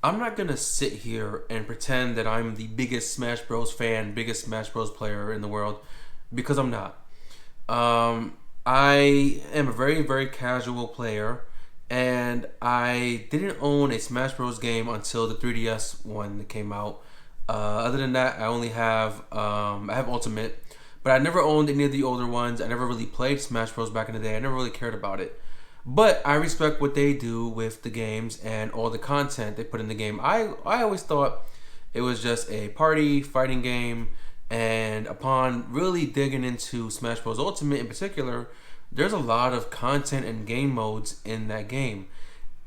I'm not gonna sit here and pretend that I'm the biggest Smash Bros. Fan, biggest Smash Bros. Player in the world, because I'm not. I am a very, very casual player, and I didn't own a Smash Bros. Game until the 3DS one that came out. Other than that, I have Ultimate, but I never owned any of the older ones. I never really played Smash Bros. Back in the day. I never really cared about it. But I respect what they do with the games and all the content they put in the game. I always thought it was just a party fighting game, and upon really digging into Smash Bros. Ultimate in particular, there's a lot of content and game modes in that game.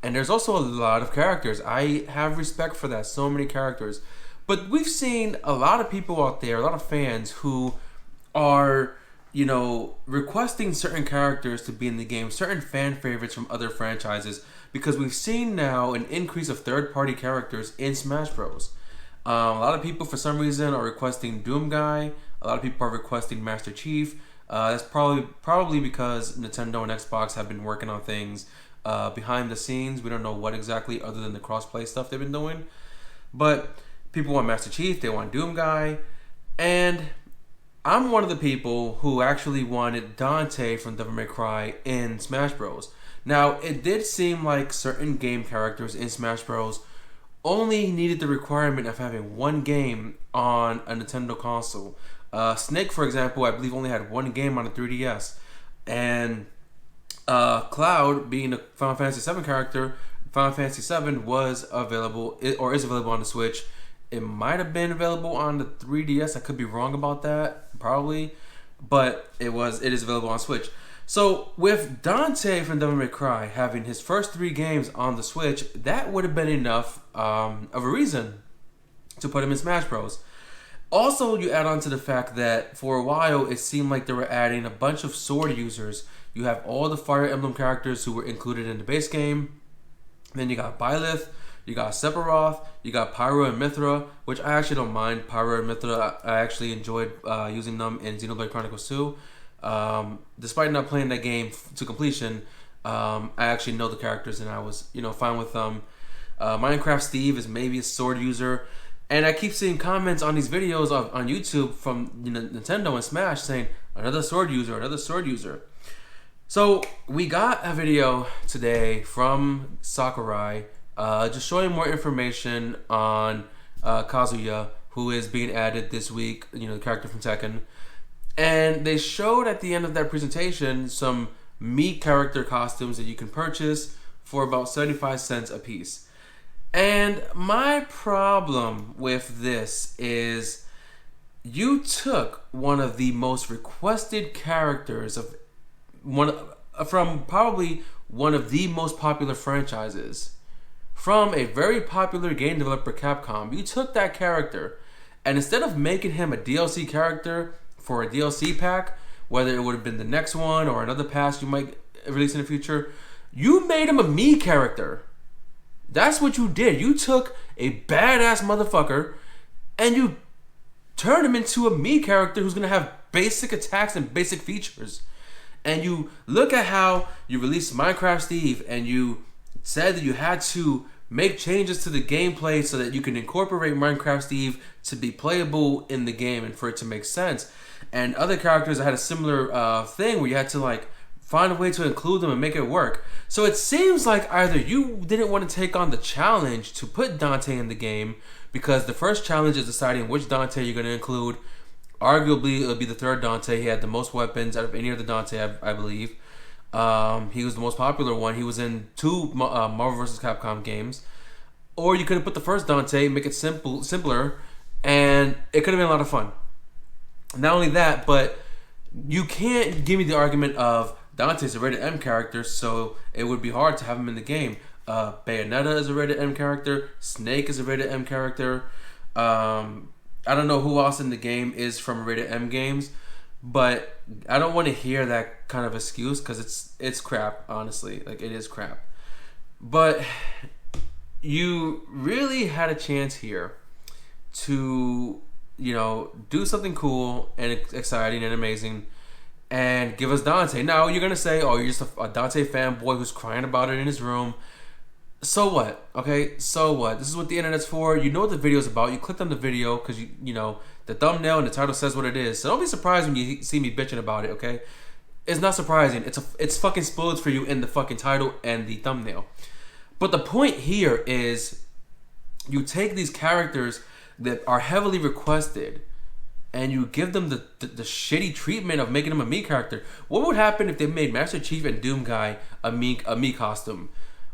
And there's also a lot of characters. I have respect for that. So many characters. But we've seen a lot of people out there, a lot of fans who are, requesting certain characters to be in the game, certain fan favorites from other franchises, because we've seen now an increase of third-party characters in Smash Bros. A lot of people, for some reason, are requesting Doom Guy. A lot of people are requesting Master Chief. That's probably because Nintendo and Xbox have been working on things behind the scenes. We don't know what exactly, other than the crossplay stuff they've been doing. But people want Master Chief. They want Doom Guy, and I'm one of the people who actually wanted Dante from Devil May Cry in Smash Bros. Now, it did seem like certain game characters in Smash Bros. Only needed the requirement of having one game on a Nintendo console. Snake, for example, I believe only had one game on a 3DS. And Cloud, being a Final Fantasy VII character, Final Fantasy VII was available, or is available on the Switch. It might have been available on the 3DS. I could be wrong about that, probably, but it is available on Switch. So with Dante from Devil May Cry having his first 3 games on the Switch, that would have been enough of a reason to put him in Smash Bros. Also, you add on to the fact that for a while it seemed like they were adding a bunch of sword users. You have all the Fire Emblem characters who were included in the base game. Then you got Byleth. You got Sephiroth, you got Pyro and Mithra, which I actually don't mind. Pyro and Mithra, I actually enjoyed using them in Xenoblade Chronicles 2. Despite not playing that game to completion, I actually know the characters and I was, fine with them. Minecraft Steve is maybe a sword user. And I keep seeing comments on these videos on YouTube from Nintendo and Smash saying, another sword user, another sword user. So we got a video today from Sakurai, just showing more information on Kazuya, who is being added this week, the character from Tekken. And they showed at the end of that presentation some Mii character costumes that you can purchase for about 75 cents a piece. And my problem with this is you took one of the most requested characters from probably one of the most popular franchises, from a very popular game developer, Capcom. You took that character, and instead of making him a DLC character for a DLC pack, whether it would have been the next one or another pass you might release in the future, you made him a Mii character. That's what you did. You took a badass motherfucker and you turned him into a Mii character who's going to have basic attacks and basic features. And you look at how you released Minecraft Steve, and you said that you had to make changes to the gameplay so that you can incorporate Minecraft Steve to be playable in the game and for it to make sense. And other characters had a similar thing where you had to find a way to include them and make it work. So it seems like either you didn't want to take on the challenge to put Dante in the game, because the first challenge is deciding which Dante you're going to include. Arguably, it would be the third Dante. He had the most weapons out of any other Dante, I believe. He was the most popular one. He was in 2 Marvel vs. Capcom games. Or you could have put the first Dante, make it simpler, and it could have been a lot of fun. Not only that, but you can't give me the argument of Dante's a rated M character, so it would be hard to have him in the game. Bayonetta is a rated M character. Snake is a rated M character. I don't know who else in the game is from rated M games, but I don't want to hear that kind of excuse, because it's crap, honestly. It is crap. But you really had a chance here to, do something cool and exciting and amazing and give us Dante. Now, you're going to say, oh, you're just a Dante fanboy who's crying about it in his room. So what? Okay, so what? This is what the internet's for. You know what the video's about. You clicked on the video because you know the thumbnail and the title says what it is. So don't be surprised when you see me bitching about it. Okay, it's not surprising. It's fucking spoiled for you in the fucking title and the thumbnail. But the point here is you take these characters that are heavily requested and you give them the shitty treatment of making them a me character. What would happen if they made Master Chief and Doom Guy a me costume?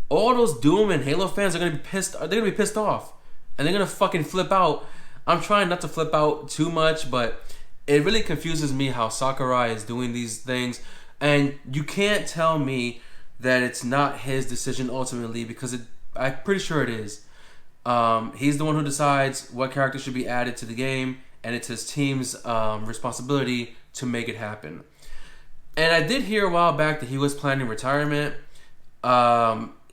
All those Doom and Halo fans are gonna be pissed. They're gonna be pissed off, and they're gonna fucking flip out. I'm trying not to flip out too much, but it really confuses me how Sakurai is doing these things, and you can't tell me that it's not his decision ultimately because I'm pretty sure it is. He's the one who decides what characters should be added to the game, and it's his team's responsibility to make it happen. And I did hear a while back that he was planning retirement.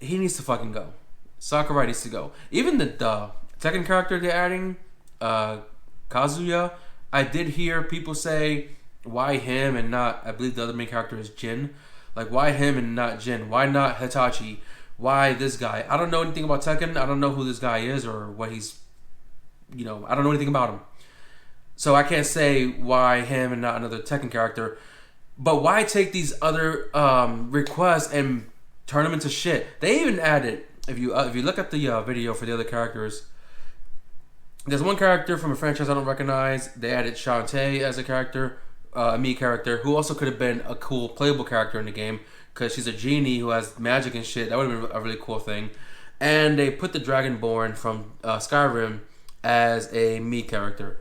He needs to fucking go. Sakurai needs to go. Even the second character they're adding, Kazuya, I did hear people say, why him and not, I believe the other main character is Jin. Like, why him and not Jin? Why not Hitachi? Why this guy? I don't know anything about Tekken. I don't know who this guy is or what he's, I don't know anything about him. So I can't say why him and not another Tekken character. But why take these other requests and turn them into shit? They even added, if you look at the video for the other characters, there's one character from a franchise I don't recognize. They added Shantae as a character, a me character, who also could have been a cool playable character in the game because she's a genie who has magic and shit. That would have been a really cool thing. And they put the Dragonborn from Skyrim as a me character.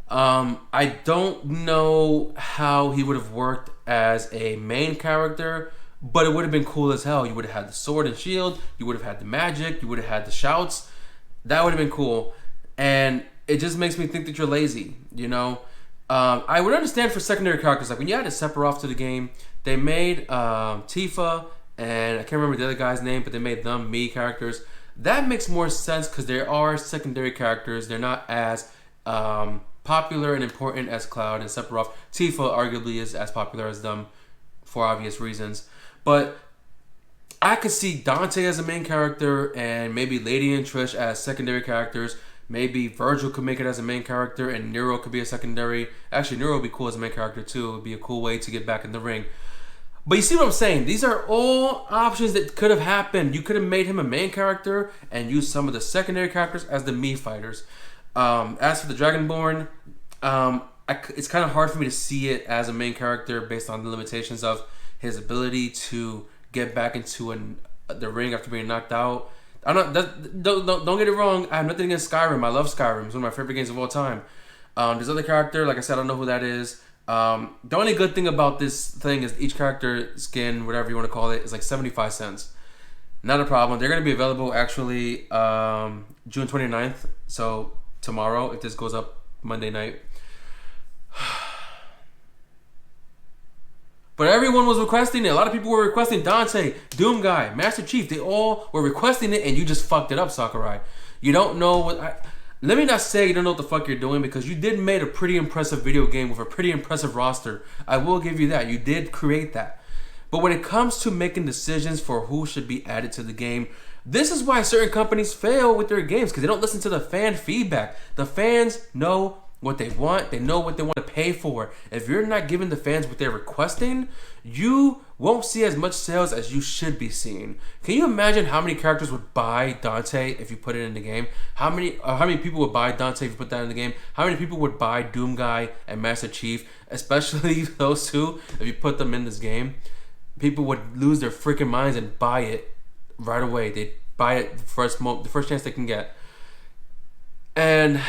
I don't know how he would have worked as a main character, but it would have been cool as hell. You would have had the sword and shield, you would have had the magic, you would have had the shouts. That would have been cool. And it just makes me think that you're lazy, I would understand for secondary characters, like when you added Sephiroth to the game, they made Tifa, and I can't remember the other guy's name, but they made them me characters. That makes more sense because there are secondary characters. They're not as popular and important as Cloud and Sephiroth. Tifa arguably is as popular as them for obvious reasons. But I could see Dante as a main character and maybe Lady and Trish as secondary characters. Maybe Virgil could make it as a main character and Nero could be a secondary. Actually, Nero would be cool as a main character too. It would be a cool way to get back in the ring. But you see what I'm saying? These are all options that could have happened. You could have made him a main character and used some of the secondary characters as the me fighters. As for the Dragonborn, it's kind of hard for me to see it as a main character based on the limitations of his ability to get back into the ring after being knocked out. Don't get it wrong. I have nothing against Skyrim. I love Skyrim. It's one of my favorite games of all time. There's other character, like I said, I don't know who that is. The only good thing about this thing is each character skin, whatever you want to call it, is like 75 cents. Not a problem. They're going to be available actually June 29th. So tomorrow, if this goes up Monday night. But everyone was requesting it. A lot of people were requesting Dante, Doom Guy, Master Chief. They all were requesting it, and you just fucked it up, Sakurai. You don't know what... Let me not say you don't know what the fuck you're doing, because you did made a pretty impressive video game with a pretty impressive roster. I will give you that. You did create that. But when it comes to making decisions for who should be added to the game, this is why certain companies fail with their games, because they don't listen to the fan feedback. The fans know what they want. They know what they want to pay for. If you're not giving the fans what they're requesting, you won't see as much sales as you should be seeing. Can you imagine how many characters would buy Dante if you put it in the game? How many people would buy Dante if you put that in the game? How many people would buy Doom Guy and Master Chief, especially those two, if you put them in this game? People would lose their freaking minds and buy it right away. They'd buy it the first chance they can get. And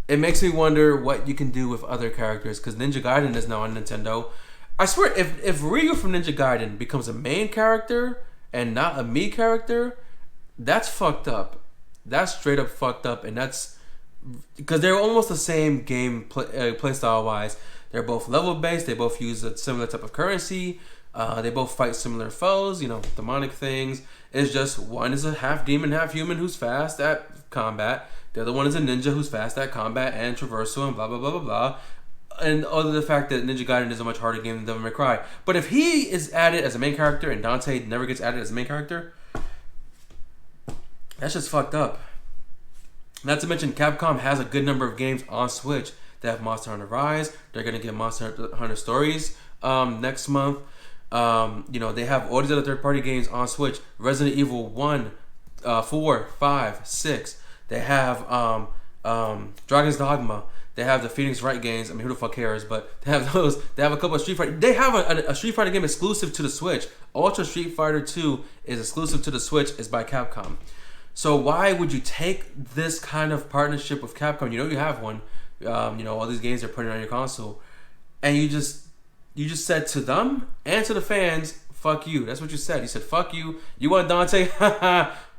it makes me wonder what you can do with other characters, because Ninja Gaiden is now on Nintendo. I swear, if Ryu from Ninja Gaiden becomes a main character and not a me character, that's fucked up. That's straight up fucked up, and that's because they're almost the same game playstyle wise. They're both level based. They both use a similar type of currency. They both fight similar foes, demonic things. It's just one is a half demon, half human who's fast at combat. The other one is a ninja who's fast at combat and traversal and blah, blah, blah, blah, blah. and other than the fact that Ninja Gaiden is a much harder game than Devil May Cry. But if he is added as a main character and Dante never gets added as a main character, that's just fucked up. Not to mention, Capcom has a good number of games on Switch. They have Monster Hunter Rise. They're gonna get Monster Hunter Stories next month. They have all these other third-party games on Switch. Resident Evil 1, 4, 5, 6. They have Dragon's Dogma. They have the Phoenix Wright games. I mean, who the fuck cares? But they have those. They have a couple of Street Fighter. They have a Street Fighter game exclusive to the Switch. Ultra Street Fighter 2 is exclusive to the Switch. It's by Capcom. So why would you take this kind of partnership with Capcom? You know you have one. All these games are putting on your console, and you just said to them and to the fans, "Fuck you." That's what you said. You said, "Fuck you." You want Dante?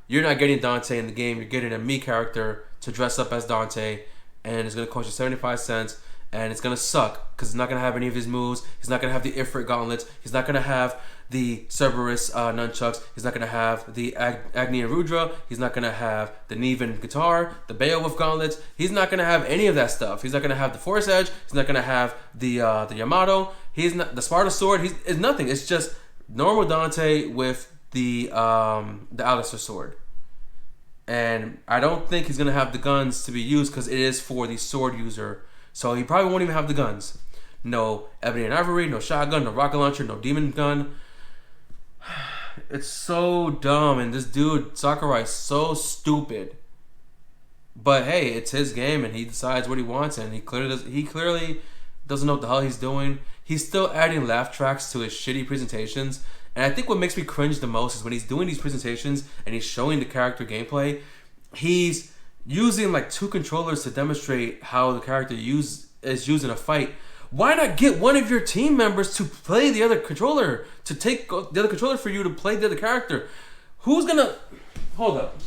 You're not getting Dante in the game. You're getting a me character to dress up as Dante, and it's gonna cost you 75 cents, and it's gonna suck because it's not gonna have any of his moves. He's not gonna have the Ifrit gauntlets. He's not gonna have the Cerberus nunchucks. He's not gonna have the Agni and Rudra. He's not gonna have the Nevan guitar, the Beowulf gauntlets. He's not gonna have any of that stuff. He's not gonna have the Force Edge. He's not gonna have the Yamato. He's not the Sparta sword. It's nothing. It's just normal Dante with the Alistair sword. And I don't think he's gonna have the guns to be used because it is for the sword user. So he probably won't even have the guns. No ebony and ivory, no shotgun, no rocket launcher, no demon gun. It's so dumb, and this dude Sakurai is so stupid. But hey, it's his game, and he decides what he wants, and he clearly doesn't know what the hell he's doing. He's still adding laugh tracks to his shitty presentations, and I think what makes me cringe the most is when he's doing these presentations and he's showing the character gameplay. He's using like 2 controllers to demonstrate how the character is used in a fight. Why not get one of your team members to play the other controller, to take the other controller for you to play the other character? Who's gonna hold up?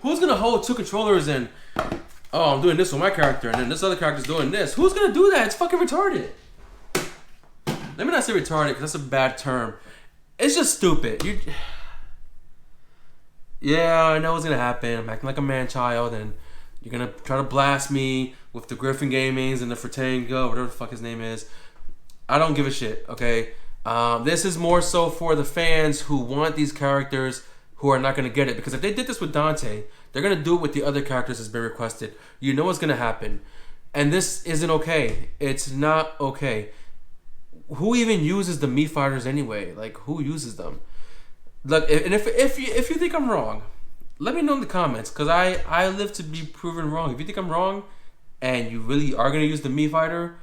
Who's gonna hold 2 controllers and I'm doing this with my character and then this other character's doing this? Who's gonna do that? It's fucking retarded. Let me not say retarded because that's a bad term. It's just stupid. Yeah, I know what's gonna happen. I'm acting like a man-child, and you're gonna try to blast me with the Griffin Gamings and the Fratanga, whatever the fuck his name is. I don't give a shit, okay? This is more so for the fans who want these characters who are not gonna get it. Because if they did this with Dante, they're gonna do it with the other characters that's been requested. You know what's gonna happen. And this isn't okay. It's not okay. Who even uses the Mii fighters anyway? Like, who uses them? Look, and if you think I'm wrong, let me know in the comments, because I live to be proven wrong. If you think I'm wrong and you really are gonna use the Mii fighter,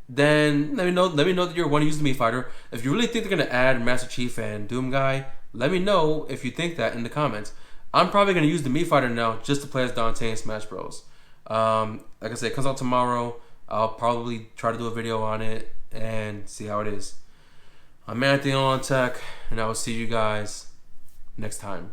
then let me know that you're one to use the Mii fighter. If you really think they're gonna add Master Chief and Doom Guy, let me know if you think that in the comments. I'm probably gonna use the Mii fighter now just to play as Dante in Smash Bros. Like I said, it comes out tomorrow. I'll probably try to do a video on it and see how it is. I'm Anthony Olan Tech, and I will see you guys next time.